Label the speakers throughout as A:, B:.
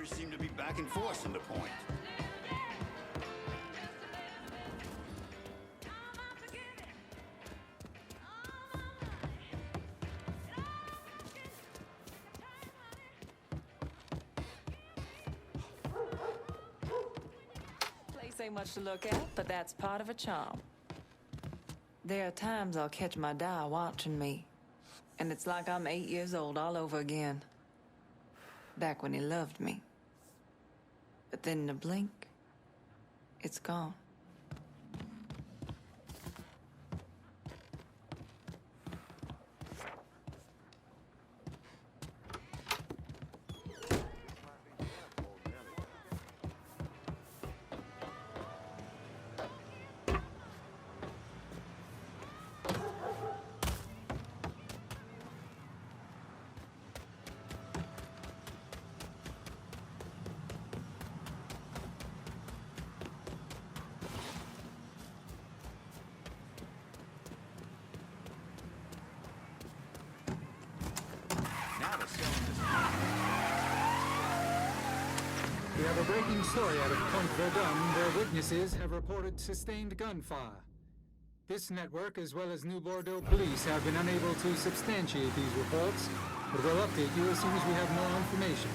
A: Mercenaries seem to be back in force in the point.
B: Place ain't much to look at, but that's part of a charm. There are times I'll catch my dad watching me, and it's like I'm 8 years old all over again. Back when he loved me. But then in a blink, it's gone.
C: We have a breaking story out of Point Verdun where witnesses have reported sustained gunfire. This network, as well as New Bordeaux police, have been unable to substantiate these reports, but we'll update you as soon as we have more information.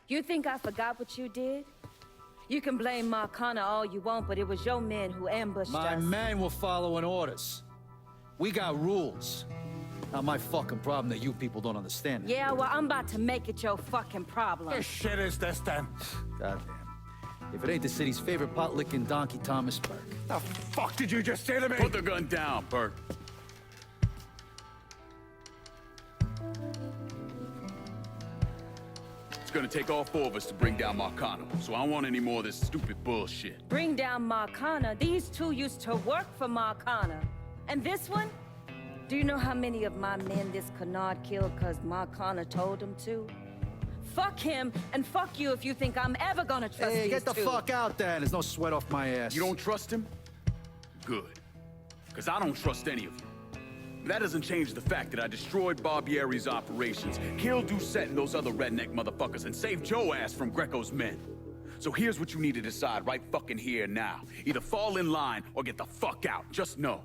D: You think I forgot what you did? You can blame Marcana all you want, but it was your men who ambushed us.
E: My men were following orders. We got rules. Not my fucking problem that you people don't understand it.
D: Yeah, well, I'm about to make it your fucking problem.
F: What shit is this, then?
E: Goddamn. If it ain't the city's favorite pot-licking donkey, Thomas Burke.
F: The fuck did you just say to me?
A: Put the gun down, Burke. It's gonna take all four of us to bring down Marcano, so I don't want any more of this stupid bullshit.
D: Bring down Marcana? These two used to work for Marcana. And this one? Do you know how many of my men this Canard killed because Marcana told him to? Fuck him, and fuck you if you think I'm ever gonna trust
E: Hey,
D: these
E: get the
D: two.
E: fuck out there. There's no sweat off my ass.
A: You don't trust him? Good. Because I don't trust any of you. That doesn't change the fact that I destroyed Barbieri's operations, killed Doucette and those other redneck motherfuckers, and saved Joe ass from Greco's men. So here's what you need to decide right fucking here now. Either fall in line or get the fuck out. Just know.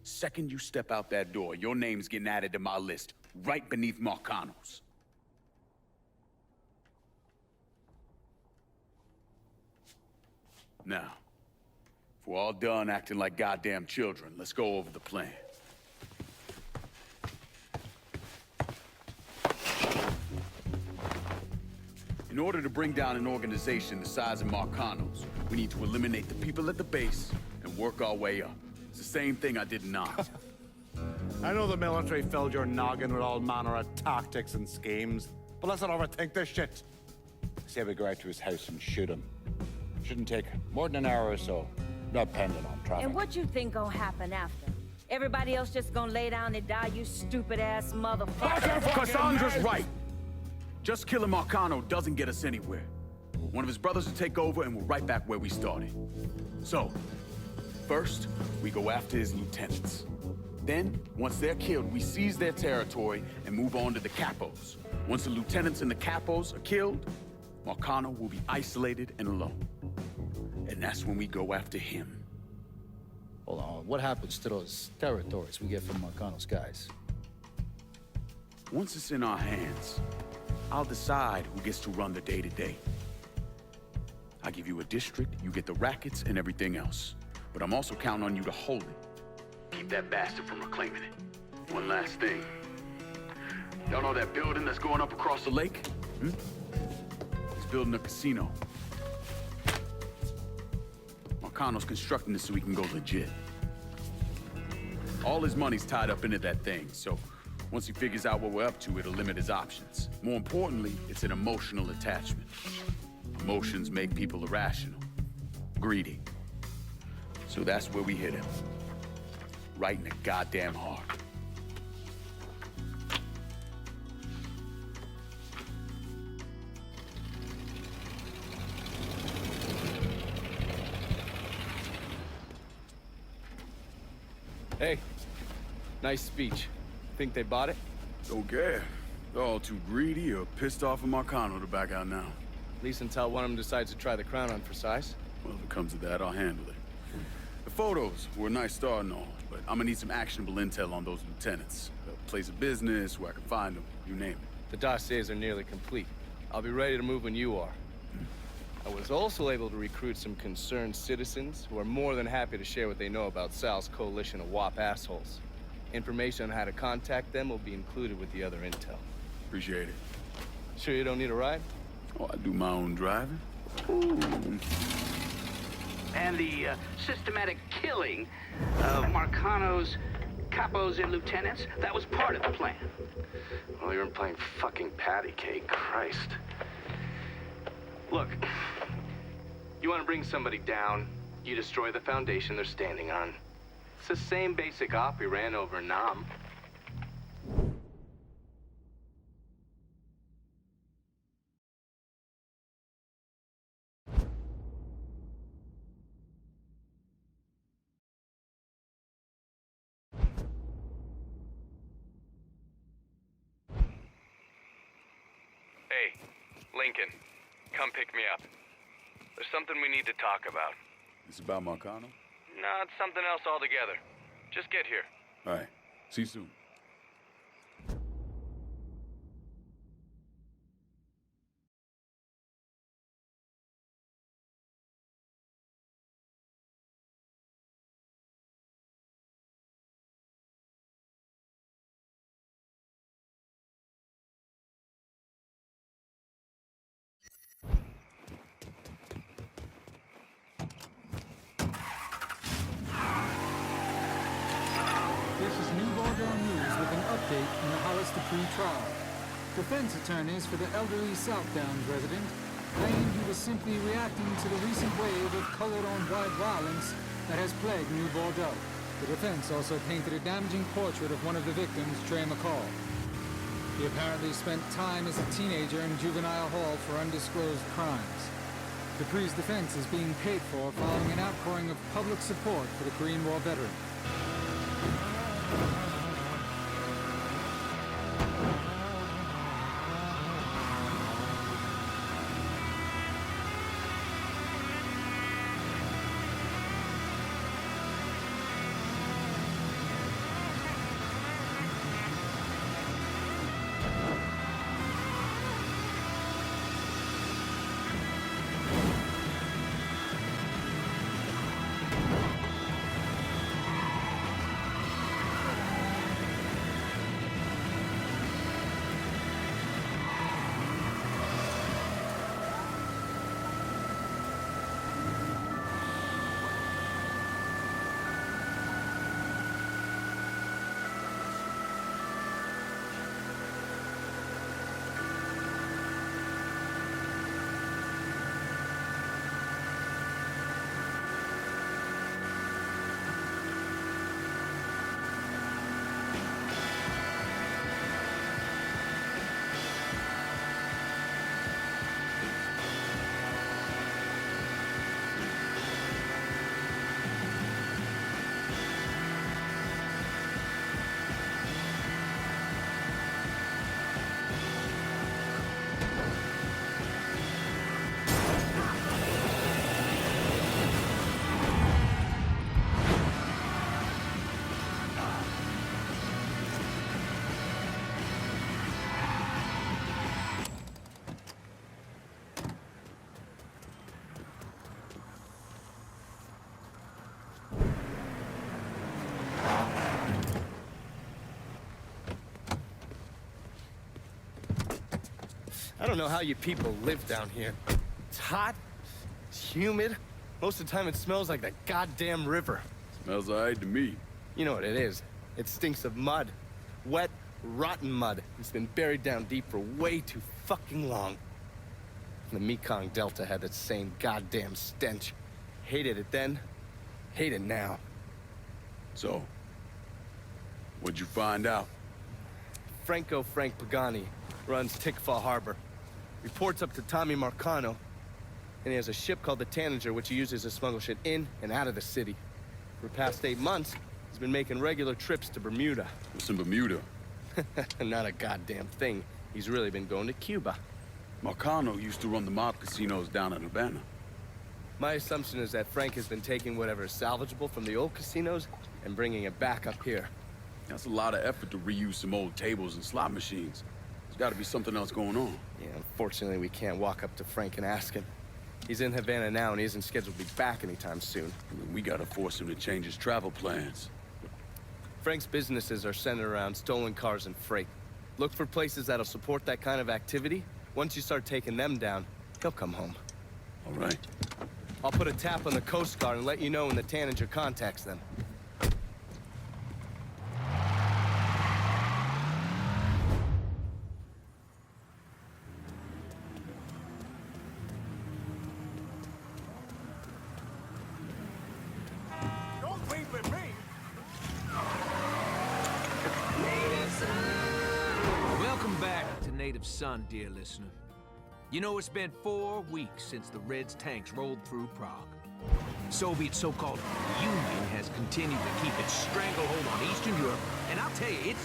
A: Second you step out that door, your name's getting added to my list, right beneath Marcano's. Now, if we're all done acting like goddamn children, let's go over the plan. In order to bring down an organization the size of Marcano's, we need to eliminate the people at the base and work our way up. It's the same thing I did in Oz.
F: I know the military filled your noggin with all manner of tactics and schemes, but let's not overthink this shit. Say we go out to his house and shoot him. Shouldn't take more than an hour or so, depending on traffic.
D: And what you think gonna happen after? Everybody else just gonna lay down and die, you stupid-ass motherfucker?
A: Cassandra's right! Just killing Marcano doesn't get us anywhere. One of his brothers will take over and we're right back where we started. So, first, we go after his lieutenants. Then, once they're killed, we seize their territory and move on to the capos. Once the lieutenants and the capos are killed, Marcano will be isolated and alone. And that's when we go after him.
E: Hold on, what happens to those territories we get from Marcano's guys?
A: Once it's in our hands, I'll decide who gets to run the day-to-day. I give you a district, you get the rackets and everything else. But I'm also counting on you to hold it. Keep that bastard from reclaiming it. One last thing. Y'all know that building that's going up across the lake? It's building a casino. Marcano's constructing this so he can go legit. All his money's tied up into that thing, so once he figures out what we're up to, it'll limit his options. More importantly, it's an emotional attachment. Emotions make people irrational, greedy. So that's where we hit him. Right in the goddamn heart.
G: Hey, nice speech. Think they bought it?
A: Don't care. They're all too greedy or pissed off at Marcano to back out now.
G: At least until one of them decides to try the crown on for size.
A: Well, if it comes to that, I'll handle it. The photos were a nice start and all, but I'm gonna need some actionable intel on those lieutenants. A place of business, where I can find them, you name it.
G: The dossiers are nearly complete. I'll be ready to move when you are. I was also able to recruit some concerned citizens who are more than happy to share what they know about Sal's coalition of WAP assholes. Information on how to contact them will be included with the other intel.
A: Appreciate it.
G: Sure you don't need a ride?
A: Oh, I do my own driving.
H: And the systematic killing of Marcano's capos and lieutenants, that was part of the plan.
I: Well, you weren't playing fucking patty cake, Christ.
G: Look, you want to bring somebody down, you destroy the foundation they're standing on. It's the same basic op we ran over in Nam.
I: Hey, Lincoln, come pick me up. There's something we need to talk about.
A: This about Marcano?
I: No, it's something else altogether. Just get here.
A: All right. See you soon.
C: This is New Bordeaux News with an update on the Hollis Dupree trial. Defense attorneys for the elderly South Downs resident claimed he was simply reacting to the recent wave of colored-on-white violence that has plagued New Bordeaux. The defense also painted a damaging portrait of one of the victims, Trey McCall. He apparently spent time as a teenager in juvenile hall for undisclosed crimes. Dupree's defense is being paid for following an outpouring of public support for the Korean War veteran.
G: I don't know how you people live down here. It's hot, it's humid. Most of the time it smells like the goddamn river.
A: Smells alright to me.
G: You know what it is. It stinks of mud. Wet, rotten mud. It's been buried down deep for way too fucking long. The Mekong Delta had that same goddamn stench. Hated it then, hate it now.
A: So, what'd you find out?
G: Frank Pagani runs Tikfa Harbor. Reports up to Tommy Marcano, and he has a ship called the Tanager, which he uses to smuggle shit in and out of the city. For the past 8 months, he's been making regular trips to Bermuda.
A: What's in Bermuda?
G: Not a goddamn thing. He's really been going to Cuba.
A: Marcano used to run the mob casinos down in Havana.
G: My assumption is that Frank has been taking whatever is salvageable from the old casinos and bringing it back up here.
A: That's a lot of effort to reuse some old tables and slot machines. There's gotta be something else going on.
G: Yeah, unfortunately, we can't walk up to Frank and ask him. He's in Havana now, and he isn't scheduled to be back anytime soon.
A: I mean, we gotta force him to change his travel plans.
G: Frank's businesses are centered around stolen cars and freight. Look for places that'll support that kind of activity. Once you start taking them down, he'll come home.
A: All right.
G: I'll put a tap on the Coast Guard and let you know when the Tanager contacts them.
J: Native Son, dear listener. You know, it's been 4 weeks since the Reds' tanks rolled through Prague. Soviet so-called Union has continued to keep its stranglehold on Eastern Europe, and I'll tell you, it's